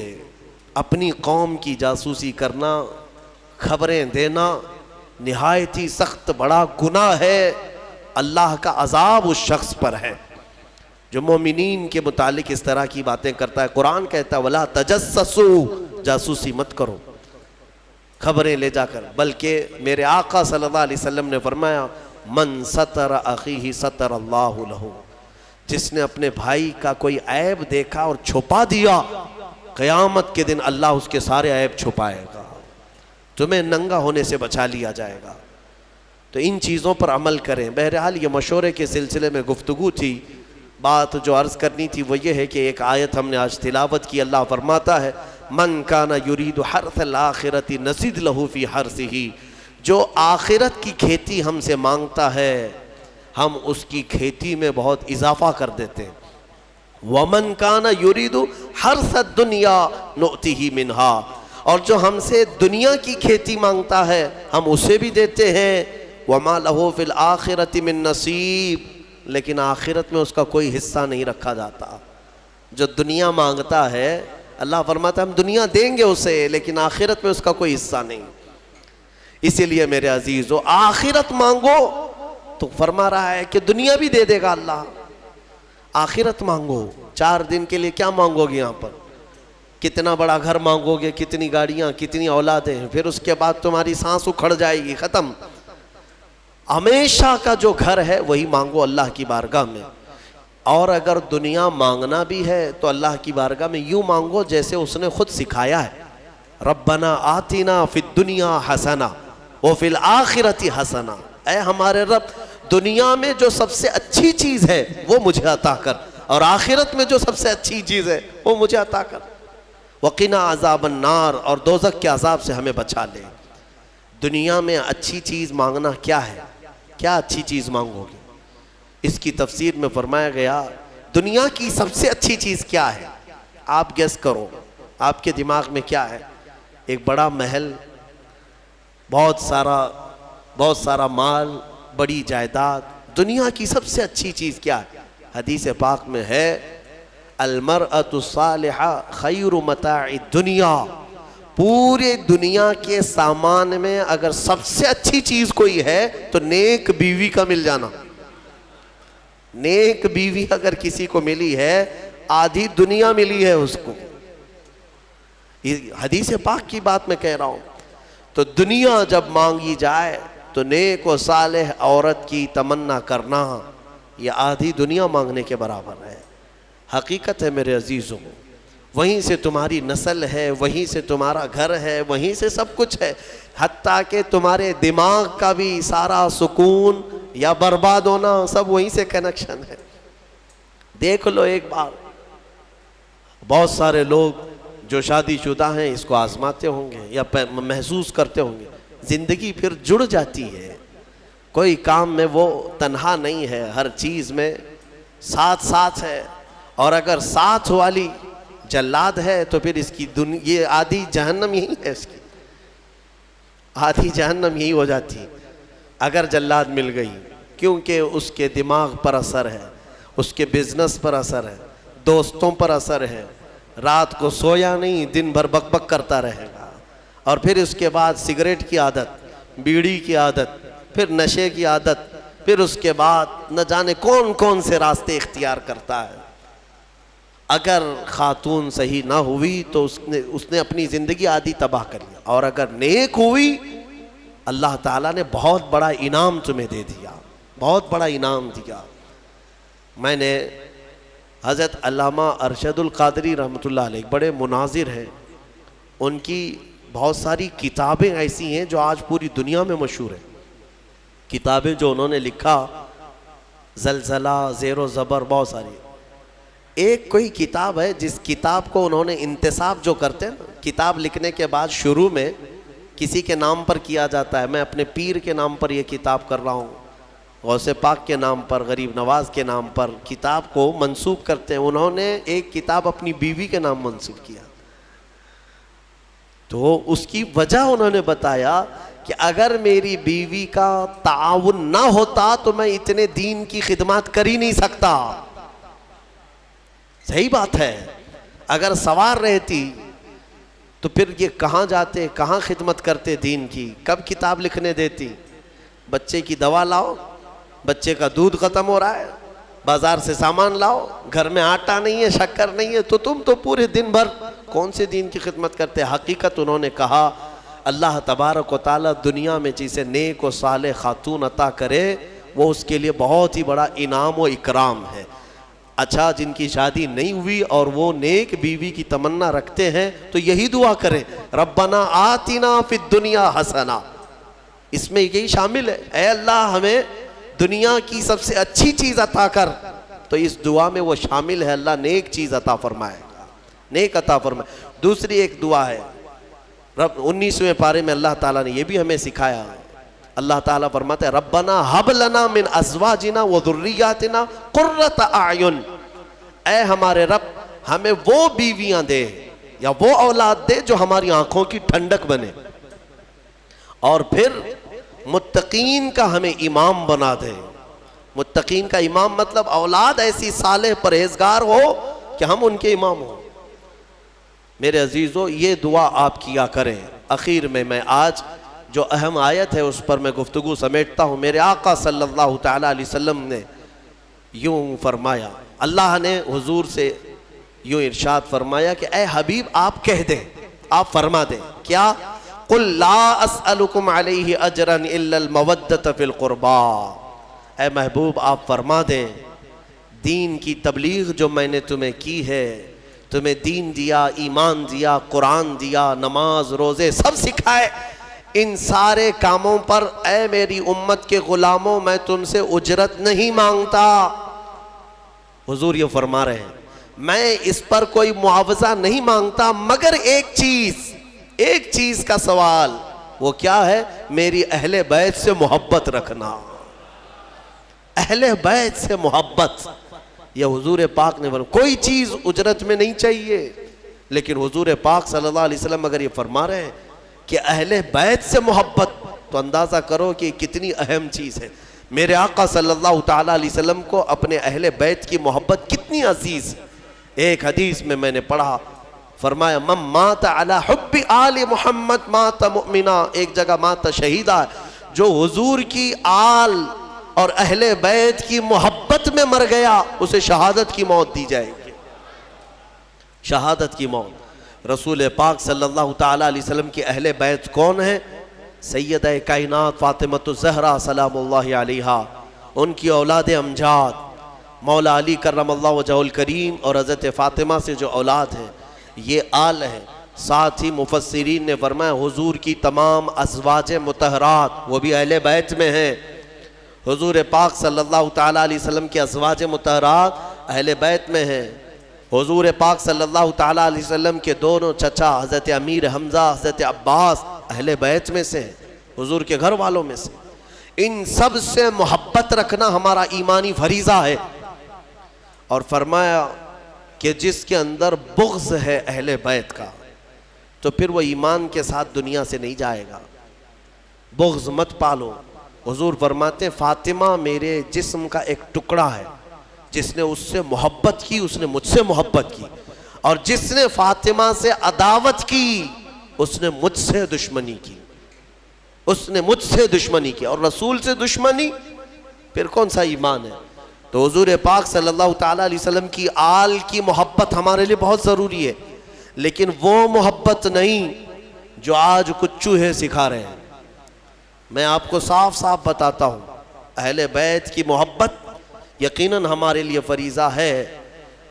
اپنی قوم کی جاسوسی کرنا، خبریں دینا نہایت ہی سخت بڑا گناہ ہے۔ اللہ کا عذاب اس شخص پر ہے جو مومنین کے متعلق اس طرح کی باتیں کرتا ہے۔ قرآن کہتا ہے وَلَا تَجَسَّسُوا، جاسوسی مت کرو خبریں لے جا کر، بلکہ میرے آقا صلی اللہ علیہ وسلم نے فرمایا من ستر اخیہ ستر اللہ لہ، جس نے اپنے بھائی کا کوئی عیب دیکھا اور چھپا دیا، قیامت کے دن اللہ اس کے سارے عیب چھپائے گا، تمہیں ننگا ہونے سے بچا لیا جائے گا۔ تو ان چیزوں پر عمل کریں۔ بہرحال یہ مشورے کے سلسلے میں گفتگو تھی، بات جو عرض کرنی تھی وہ یہ ہے کہ ایک آیت ہم نے آج تلاوت کی۔ اللہ فرماتا ہے من کان یرید حرث الآخرۃ نزد لہ فی حرثہ، جو آخرت کی کھیتی ہم سے مانگتا ہے ہم اس کی کھیتی میں بہت اضافہ کر دیتے ہیں۔ ومن کان یرید حرث الدنیا نؤتہ منہا، اور جو ہم سے دنیا کی کھیتی مانگتا ہے ہم اسے بھی دیتے ہیں۔ وما لہ فی الآخرۃ من نصیب، لیکن آخرت میں اس کا کوئی حصہ نہیں رکھا جاتا۔ جو دنیا مانگتا ہے اللہ فرماتا ہے ہم دنیا دیں گے اسے، لیکن آخرت میں اس کا کوئی حصہ نہیں۔ اسی لیے میرے عزیزو، آخرت مانگو تو فرما رہا ہے کہ دنیا بھی دے دے گا اللہ۔ آخرت مانگو، 4 دن کے لیے کیا مانگو گے؟ یہاں پر کتنا بڑا گھر مانگو گے، کتنی گاڑیاں، کتنی اولادیں، پھر اس کے بعد تمہاری سانس اکھڑ جائے گی، ختم۔ ہمیشہ کا جو گھر ہے وہی مانگو اللہ کی بارگاہ میں۔ اور اگر دنیا مانگنا بھی ہے تو اللہ کی بارگاہ میں یوں مانگو جیسے اس نے خود سکھایا ہے، ربنا آتنا فی الدنیا حسنہ وفی الآخرۃ حسنہ، اے ہمارے رب دنیا میں جو سب سے اچھی چیز ہے وہ مجھے عطا کر، اور آخرت میں جو سب سے اچھی چیز ہے وہ مجھے عطا کر، وقنا عذاب النار، اور دوزخ کے عذاب سے ہمیں بچا لے۔ دنیا میں اچھی چیز مانگنا کیا ہے؟ کیا اچھی چیز مانگو گے؟ اس کی تفسیر میں فرمایا گیا دنیا کی سب سے اچھی چیز کیا ہے؟ آپ گیس کرو، آپ کے دماغ میں کیا ہے؟ ایک بڑا محل، بہت سارا مال، بڑی جائیداد۔ دنیا کی سب سے اچھی چیز کیا ہے؟ حدیث پاک میں ہے المرأة الصالحہ خیر متاع الدنیا، پورے دنیا کے سامان میں اگر سب سے اچھی چیز کوئی ہے تو نیک بیوی کا مل جانا۔ نیک بیوی اگر کسی کو ملی ہے آدھی دنیا ملی ہے اس کو۔ یہ حدیث پاک کی بات میں کہہ رہا ہوں۔ تو دنیا جب مانگی جائے تو نیک و صالح عورت کی تمنا کرنا یہ آدھی دنیا مانگنے کے برابر ہے۔ حقیقت ہے میرے عزیزوں، وہیں سے تمہاری نسل ہے، وہیں سے تمہارا گھر ہے، وہیں سے سب کچھ ہے، حتیٰ کہ تمہارے دماغ کا بھی سارا سکون یا برباد ہونا سب وہیں سے کنیکشن ہے۔ دیکھ لو ایک بار، بہت سارے لوگ جو شادی شدہ ہیں اس کو آزماتے ہوں گے یا محسوس کرتے ہوں گے، زندگی پھر جڑ جاتی ہے، کوئی کام میں وہ تنہا نہیں ہے، ہر چیز میں ساتھ ساتھ ہے۔ اور اگر ساتھ والی جلاد ہے تو پھر اس کی یہ آدھی جہنم یہی ہے، اس کی آدھی جہنم یہی ہو جاتی اگر جلاد مل گئی، کیونکہ اس کے دماغ پر اثر ہے، اس کے بزنس پر اثر ہے، دوستوں پر اثر ہے، رات کو سویا نہیں، دن بھر بک بک کرتا رہے گا، اور پھر اس کے بعد سگریٹ کی عادت، بیڑی کی عادت، پھر نشے کی عادت، پھر اس کے بعد نہ جانے کون کون سے راستے اختیار کرتا ہے۔ اگر خاتون صحیح نہ ہوئی تو اس نے اپنی زندگی آدھی تباہ کر لیا، اور اگر نیک ہوئی اللہ تعالیٰ نے بہت بڑا انعام تمہیں دے دیا، بہت بڑا انعام دیا۔ میں نے حضرت علامہ ارشد القادری رحمۃ اللہ علیہ بڑے مناظر ہیں، ان کی بہت ساری کتابیں ایسی ہیں جو آج پوری دنیا میں مشہور ہیں۔ کتابیں جو انہوں نے لکھا، زلزلہ، زیر و زبر، بہت ساری۔ ایک کوئی کتاب ہے جس کتاب کو انہوں نے انتساب جو کرتے ہیں نا، کتاب لکھنے کے بعد شروع میں کسی کے نام پر کیا جاتا ہے، میں اپنے پیر کے نام پر یہ کتاب کر رہا ہوں، غوث پاک کے نام پر، غریب نواز کے نام پر کتاب کو منسوب کرتے ہیں۔ انہوں نے ایک کتاب اپنی بیوی کے نام منسوب کیا، تو اس کی وجہ انہوں نے بتایا کہ اگر میری بیوی کا تعاون نہ ہوتا تو میں اتنے دین کی خدمات کر ہی نہیں سکتا۔ صحیح بات ہے، اگر سوار رہتی تو پھر یہ کہاں جاتے، کہاں خدمت کرتے دین کی، کب کتاب لکھنے دیتی؟ بچے کی دوا لاؤ، بچے کا دودھ ختم ہو رہا ہے، بازار سے سامان لاؤ، گھر میں آٹا نہیں ہے، شکر نہیں ہے، تو تم تو پورے دن بھر کون سے دین کی خدمت کرتے؟ حقیقت انہوں نے کہا اللہ تبارک و تعالیٰ دنیا میں جسے نیک و صالح خاتون عطا کرے وہ اس کے لیے بہت ہی بڑا انعام و اکرام ہے۔ اچھا، جن کی شادی نہیں ہوئی اور وہ نیک بیوی کی تمنا رکھتے ہیں تو یہی دعا کریں، ربنا آتنا فی الدنیا حسنہ، اس میں یہی شامل ہے، اے اللہ ہمیں دنیا کی سب سے اچھی چیز عطا کر، تو اس دعا میں وہ شامل ہے، اللہ نیک چیز عطا فرمائے گا، نیک عطا فرمائے۔ دوسری ایک دعا ہے، 19ویں پارے میں اللہ تعالیٰ نے یہ بھی ہمیں سکھایا، اللہ تعالیٰ فرماتے ہیں ربنا ہب لنا من ازواجنا و ذریاتنا قرۃ اعین، اے ہمارے رب ہمیں وہ بیویاں دے یا وہ اولاد دے جو ہماری آنکھوں کی ٹھنڈک بنے، اور پھر متقین کا ہمیں امام بنا دے۔ متقین کا امام مطلب اولاد ایسی صالح پرہیزگار ہو کہ ہم ان کے امام ہوں۔ میرے عزیزو، یہ دعا آپ کیا کریں۔ اخیر میں آج جو اہم آیت ہے اس پر میں گفتگو سمیٹتا ہوں۔ میرے آقا صلی اللہ تعالیٰ علیہ وسلم نے یوں فرمایا، اللہ نے حضور سے یوں ارشاد فرمایا کہ اے حبیب آپ کہہ دیں، آپ فرما دیں، کیا؟ قل لا اسألکم علیہ اجرا الا المودۃ فی القربا، اے محبوب آپ فرما دیں دین کی تبلیغ جو میں نے تمہیں کی ہے، تمہیں دین دیا، ایمان دیا، قرآن دیا، نماز روزے سب سکھائے، ان سارے کاموں پر اے میری امت کے غلاموں میں تم سے اجرت نہیں مانگتا۔ حضور یہ فرما رہے ہیں میں اس پر کوئی معاوضہ نہیں مانگتا، مگر ایک چیز کا سوال، وہ کیا ہے؟ میری اہل بیت سے محبت رکھنا، اہل بیت سے محبت۔ یہ حضور پاک نے فرمایا، کوئی چیز اجرت میں نہیں چاہیے، لیکن حضور پاک صلی اللہ علیہ وسلم اگر یہ فرما رہے ہیں کہ اہل بیت سے محبت، تو اندازہ کرو کہ کتنی اہم چیز ہے۔ میرے آقا صلی اللہ تعالیٰ علیہ وسلم کو اپنے اہل بیت کی محبت کتنی عزیز ہے۔ ایک حدیث میں نے پڑھا، فرمایا من مات علی حب آل محمد مات مؤمنا، ایک جگہ مات شہیدہ، جو حضور کی آل اور اہل بیت کی محبت میں مر گیا اسے شہادت کی موت دی جائے گی، شہادت کی موت۔ رسول پاک صلی اللہ تعالیٰ علیہ وسلم کی اہل بیت کون ہیں؟ سیدہ کائنات فاطمۃ الزہرا سلام اللہ علیہا، ان کی اولاد امجاد مولا علی کرم اللہ وجہہ الکریم اور حضرت فاطمہ سے جو اولاد ہے یہ آل ہے۔ ساتھ ہی مفسرین نے فرمایا حضور کی تمام ازواج مطہرات وہ بھی اہل بیت میں ہیں۔ حضور پاک صلی اللہ تعالیٰ علیہ وسلم کے ازواج مطہرات اہل بیت میں ہیں۔ حضور پاک صلی اللہ تعالیٰ علیہ وسلم کے دونوں چچا حضرت امیر حمزہ، حضرت عباس اہل بیت میں سے ہیں، حضور کے گھر والوں میں سے۔ ان سب سے محبت رکھنا ہمارا ایمانی فریضہ ہے۔ اور فرمایا کہ جس کے اندر بغض ہے اہل بیت کا تو پھر وہ ایمان کے ساتھ دنیا سے نہیں جائے گا، بغض مت پالو۔ حضور فرماتے ہیں فاطمہ میرے جسم کا ایک ٹکڑا ہے، جس نے اس سے محبت کی اس نے مجھ سے محبت کی، اور جس نے فاطمہ سے عداوت کی اس نے مجھ سے دشمنی کی، اس نے مجھ سے دشمنی کی۔ اور رسول سے دشمنی پھر کون سا ایمان ہے؟ تو حضور پاک صلی اللہ تعالیٰ علیہ وسلم کی آل کی محبت ہمارے لیے بہت ضروری ہے، لیکن وہ محبت نہیں جو آج کچھ چوہے سکھا رہے ہیں۔ میں آپ کو صاف صاف بتاتا ہوں، اہل بیت کی محبت یقیناً ہمارے لیے فریضہ ہے،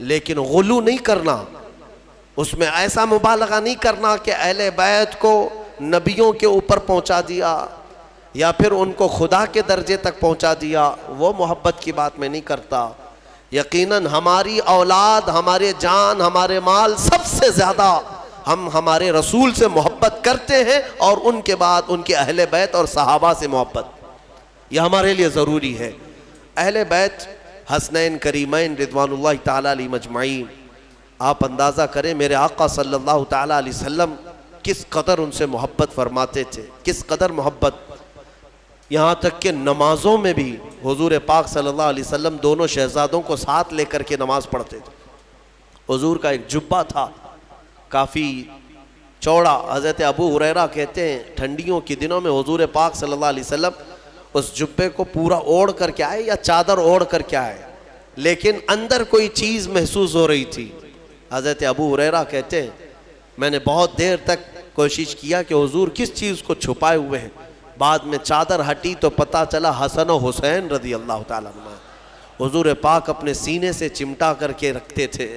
لیکن غلو نہیں کرنا، اس میں ایسا مبالغہ نہیں کرنا کہ اہل بیت کو نبیوں کے اوپر پہنچا دیا یا پھر ان کو خدا کے درجے تک پہنچا دیا۔ وہ محبت کی بات میں نہیں کرتا۔ یقیناً ہماری اولاد، ہمارے جان، ہمارے مال، سب سے زیادہ ہم ہمارے رسول سے محبت کرتے ہیں، اور ان کے بعد ان کے اہل بیت اور صحابہ سے محبت، یہ ہمارے لیے ضروری ہے۔ اہل بیت حسنین کریمین رضوان اللہ تعالیٰ علیہ مجمعین، آپ اندازہ کریں میرے آقا صلی اللہ تعالیٰ علیہ وسلم کس قدر ان سے محبت فرماتے تھے، کس قدر محبت، یہاں تک کہ نمازوں میں بھی حضور پاک صلی اللہ علیہ وسلم دونوں شہزادوں کو ساتھ لے کر کے نماز پڑھتے تھے۔ حضور کا ایک جبہ تھا کافی چوڑا، حضرت ابو ہریرہ کہتے ہیں ٹھنڈیوں کے دنوں میں حضور پاک صلی اللہ علیہ وسلم اس جبے کو پورا اوڑھ کر کے آئے یا چادر اوڑھ کر کے آئے، لیکن اندر کوئی چیز محسوس ہو رہی تھی۔ حضرت ابو ہریرہ کہتے ہیں میں نے بہت دیر تک کوشش کیا کہ حضور کس چیز کو چھپائے ہوئے ہیں، بعد میں چادر ہٹی تو پتہ چلا حسن و حسین رضی اللہ تعالیٰ عنہ حضور پاک اپنے سینے سے چمٹا کر کے رکھتے تھے۔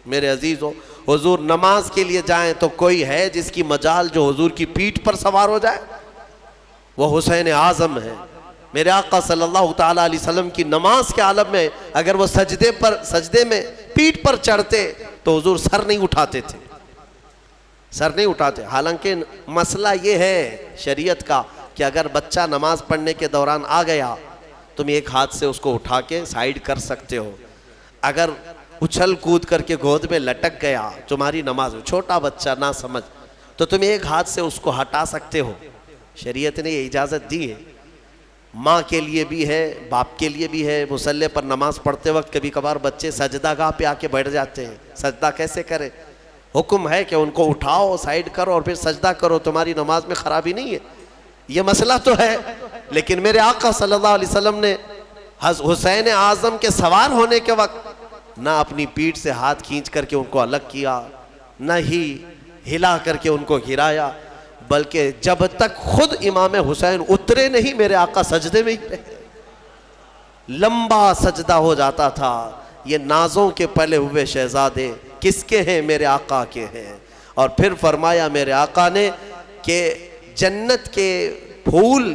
میرے عزیزوں، حضور نماز کے لیے جائیں تو کوئی ہے جس کی مجال جو حضور کی پیٹھ پر سوار ہو جائے؟ وہ حسین اعظم ہے۔ میرے آقا صلی اللہ تعالیٰ علیہ وسلم کی نماز کے عالم میں اگر وہ سجدے میں پیٹھ پر چڑھتے تو حضور سر نہیں اٹھاتے تھے، سر نہیں اٹھاتے۔ حالانکہ مسئلہ یہ ہے شریعت کا کہ اگر بچہ نماز پڑھنے کے دوران آ گیا تم ایک ہاتھ سے اس کو اٹھا کے سائیڈ کر سکتے ہو، اگر اچھل کود کر کے گود میں لٹک گیا تمہاری نماز میں، چھوٹا بچہ نہ سمجھ، تو تم ایک ہاتھ سے اس کو ہٹا سکتے ہو، شریعت نے یہ اجازت دی ہے۔ ماں کے لیے بھی ہے، باپ کے لیے بھی ہے۔ مصلی پر نماز پڑھتے وقت کبھی کبھار بچے سجدہ گاہ پہ آ کے بیٹھ جاتے ہیں، سجدہ کیسے کریں؟ حکم ہے کہ ان کو اٹھاؤ، سائیڈ کرو اور پھر سجدہ کرو، تمہاری نماز میں خرابی نہیں ہے۔ یہ مسئلہ تو ہے، لیکن میرے آقا صلی اللہ علیہ وسلم نے حسین اعظم کے سوار ہونے کے وقت نہ اپنی پیٹھ سے ہاتھ کھینچ کر کے ان کو الگ کیا، نہ ہی ہلا کر کے ان کو گرایا، بلکہ جب تک خود امام حسین اترے نہیں میرے آقا سجدے میں ہی رہے، لمبا سجدہ ہو جاتا تھا۔ یہ نازوں کے پلے ہوئے شہزادے کس کے ہیں؟ میرے آقا کے ہیں۔ اور پھر فرمایا میرے آقا نے کہ جنت کے پھول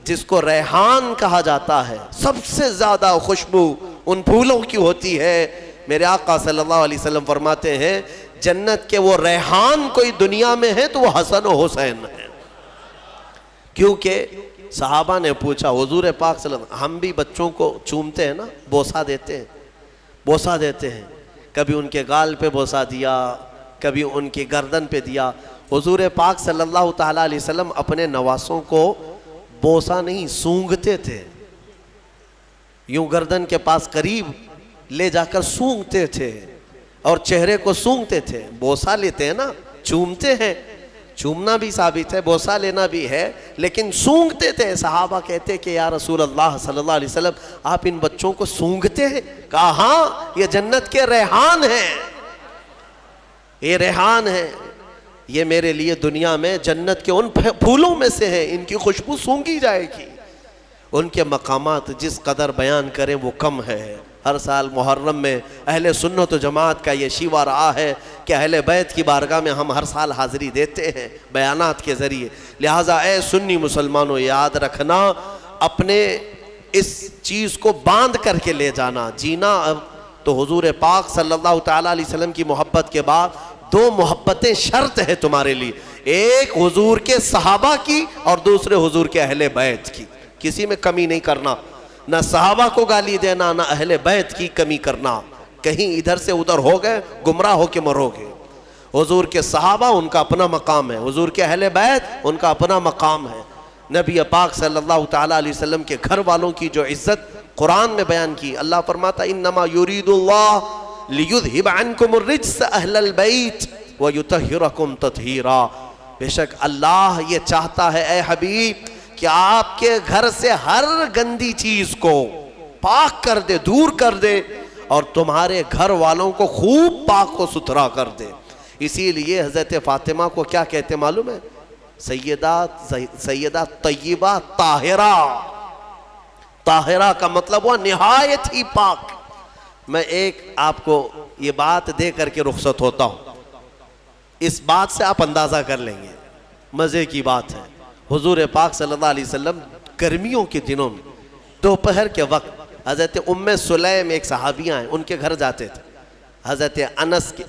جس کو ریحان کہا جاتا ہے، سب سے زیادہ خوشبو ان پھولوں کی ہوتی ہے۔ میرے آقا صلی اللہ علیہ وسلم فرماتے ہیں جنت کے وہ ریحان کوئی دنیا میں ہے تو وہ حسن و حسین ہے۔ کیونکہ صحابہ نے پوچھا حضور پاک صلی اللہ علیہ وسلم، ہم بھی بچوں کو چومتے ہیں نا، بوسہ دیتے ہیں، بوسہ دیتے ہیں، کبھی ان کے گال پہ بوسہ دیا، کبھی ان کی گردن پہ دیا۔ حضور پاک صلی اللہ تعالیٰ علیہ وسلم اپنے نواسوں کو بوسہ نہیں سونگھتے تھے، یوں گردن کے پاس قریب لے جا کر سونگھتے تھے اور چہرے کو سونگھتے تھے۔ بوسہ لیتے ہیں نا، چومتے ہیں، چومنا بھی ثابت ہے، بوسہ لینا بھی ہے، لیکن سونگھتے تھے۔ صحابہ کہتے کہ یا رسول اللہ صلی اللہ علیہ وسلم آپ ان بچوں کو سونگھتے ہیں؟ کہا ہاں، یہ جنت کے ریحان ہیں، یہ ریحان ہیں، یہ میرے لیے دنیا میں جنت کے ان پھولوں میں سے ہیں، ان کی خوشبو سونگھی جائے گی۔ ان کے مقامات جس قدر بیان کریں وہ کم ہے۔ ہر سال محرم میں اہل سنت و جماعت کا یہ شیوا رہا ہے کہ اہل بیت کی بارگاہ میں ہم ہر سال حاضری دیتے ہیں بیانات کے ذریعے۔ لہٰذا اے سنی مسلمانوں یاد رکھنا، اپنے اس چیز کو باندھ کر کے لے جانا، جینا۔ اب تو حضور پاک صلی اللہ تعالیٰ علیہ وسلم کی محبت کے بعد دو محبتیں شرط ہے تمہارے لیے، ایک حضور کے صحابہ کی اور دوسرے حضور کے اہل بیت کی۔ کسی میں کمی نہیں کرنا، نہ صحابہ کو گالی دینا، نہ اہل بیت کی کمی کرنا۔ کہیں ادھر سے ادھر ہو گئے گمراہ ہو کے مرو گے۔ حضور کے صحابہ ان کا اپنا مقام ہے، حضور کے اہل بیت ان کا اپنا مقام ہے۔ نبی پاک صلی اللہ تعالیٰ علیہ وسلم کے گھر والوں کی جو عزت قرآن میں بیان کی. اللہ فرماتا انما یرید اللہ لیذہب عنکم الرجس اہل البیت ویطہرکم تطہیرا. بے شک اللہ یہ چاہتا ہے اے حبیب کہ آپ کے گھر سے ہر گندی چیز کو پاک کر دے, دور کر دے, اور تمہارے گھر والوں کو خوب پاک و ستھرا کر دے. اسی لیے حضرت فاطمہ کو کیا کہتے معلوم ہے؟ سیدہ طیبہ طاہرہ. طاہرہ کا مطلب ہوا نہایت ہی پاک. میں ایک آپ کو یہ بات دے کر کے رخصت ہوتا ہوں. اس بات سے آپ اندازہ کر لیں گے, مزے کی بات ہے. حضور پاک صلی اللہ علیہ وسلم گرمیوں کے دنوں میں دوپہر کے وقت حضرت ام سلیم ایک صحابیہ ہیں, ان کے گھر جاتے تھے. حضرت انس کے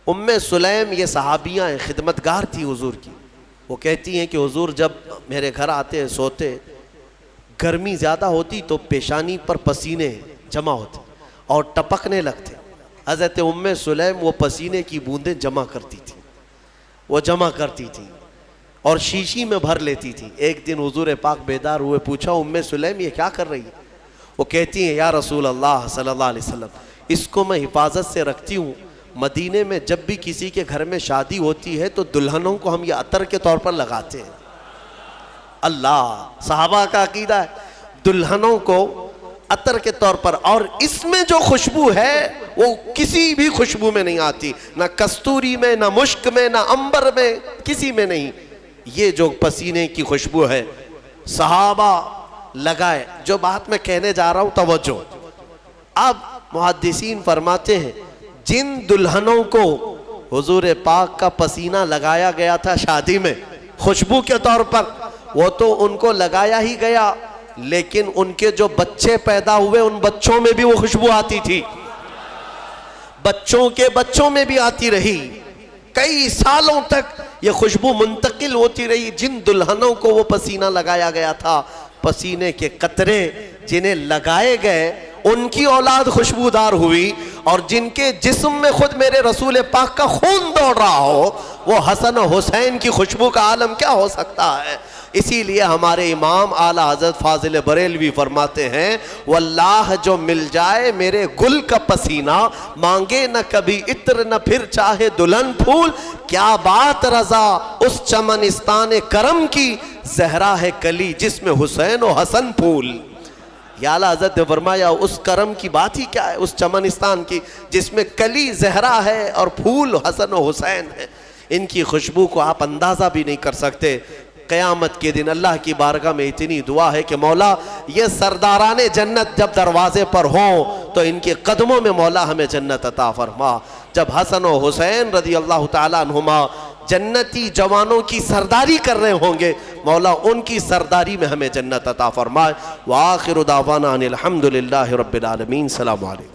ام سلیم یہ صحابیہ ہیں, خدمتگار تھی حضور کی. وہ کہتی ہیں کہ حضور جب میرے گھر آتے سوتے, گرمی زیادہ ہوتی تو پیشانی پر پسینے جمع ہوتے اور ٹپکنے لگتے. حضرت ام سلیم وہ پسینے کی بوندیں جمع کرتی تھی, وہ جمع کرتی تھی اور شیشی میں بھر لیتی تھی. ایک دن حضور پاک بیدار ہوئے, پوچھا ام سلیم یہ کیا کر رہی ہے؟ وہ کہتی ہیں یا رسول اللہ صلی اللہ علیہ وسلم, اس کو میں حفاظت سے رکھتی ہوں. مدینے میں جب بھی کسی کے گھر میں شادی ہوتی ہے تو دلہنوں کو ہم یہ عطر کے طور پر لگاتے ہیں. اللہ, صحابہ کا عقیدہ ہے دلہنوں کو عطر کے طور پر, اور اس میں جو خوشبو ہے وہ کسی بھی خوشبو میں نہیں آتی, نہ کستوری میں, نہ مشک میں, نہ عنبر میں, کسی میں نہیں. یہ جو پسینے کی خوشبو ہے صحابہ لگائے. جو بات میں کہنے جا رہا ہوں توجہ. اب محدثین فرماتے ہیں جن دلہنوں کو حضور پاک کا پسینہ لگایا گیا تھا شادی میں خوشبو کے طور پر, وہ تو ان کو لگایا ہی گیا, لیکن ان کے جو بچے پیدا ہوئے ان بچوں میں بھی وہ خوشبو آتی تھی, بچوں کے بچوں میں بھی آتی رہی. کئی سالوں تک یہ خوشبو منتقل ہوتی رہی. جن دلہنوں کو وہ پسینہ لگایا گیا تھا, پسینے کے قطرے جنہیں لگائے گئے ان کی اولاد خوشبودار ہوئی, اور جن کے جسم میں خود میرے رسول پاک کا خون دوڑ رہا ہو وہ حسن و حسین کی خوشبو کا عالم کیا ہو سکتا ہے. اسی لیے ہمارے امام اعلیٰ حضرت فاضل بریلوی فرماتے ہیں واللہ جو مل جائے میرے گل کا پسینہ, مانگے نہ کبھی عطر نہ پھر چاہے دلہن پھول, کیا بات رضا اس چمنستان کرم کی, زہرا ہے کلی جس میں حسین و حسن پھول. یا اعلیٰ حضرت نے فرمایا اس کرم کی بات ہی کیا ہے, اس چمنستان کی جس میں کلی زہرا ہے اور پھول حسن و حسین ہے. ان کی خوشبو کو آپ اندازہ بھی نہیں کر سکتے. قیامت کے دن اللہ کی بارگاہ میں اتنی دعا ہے کہ مولا یہ سرداران جنت جب دروازے پر ہوں تو ان کے قدموں میں مولا ہمیں جنت عطا فرما. جب حسن و حسین رضی اللہ تعالیٰ عنہما جنتی جوانوں کی سرداری کر رہے ہوں گے, مولا ان کی سرداری میں ہمیں جنت عطا فرمائے. وآخر دعوانا ان الحمدللہ رب العالمین. السلام علیکم.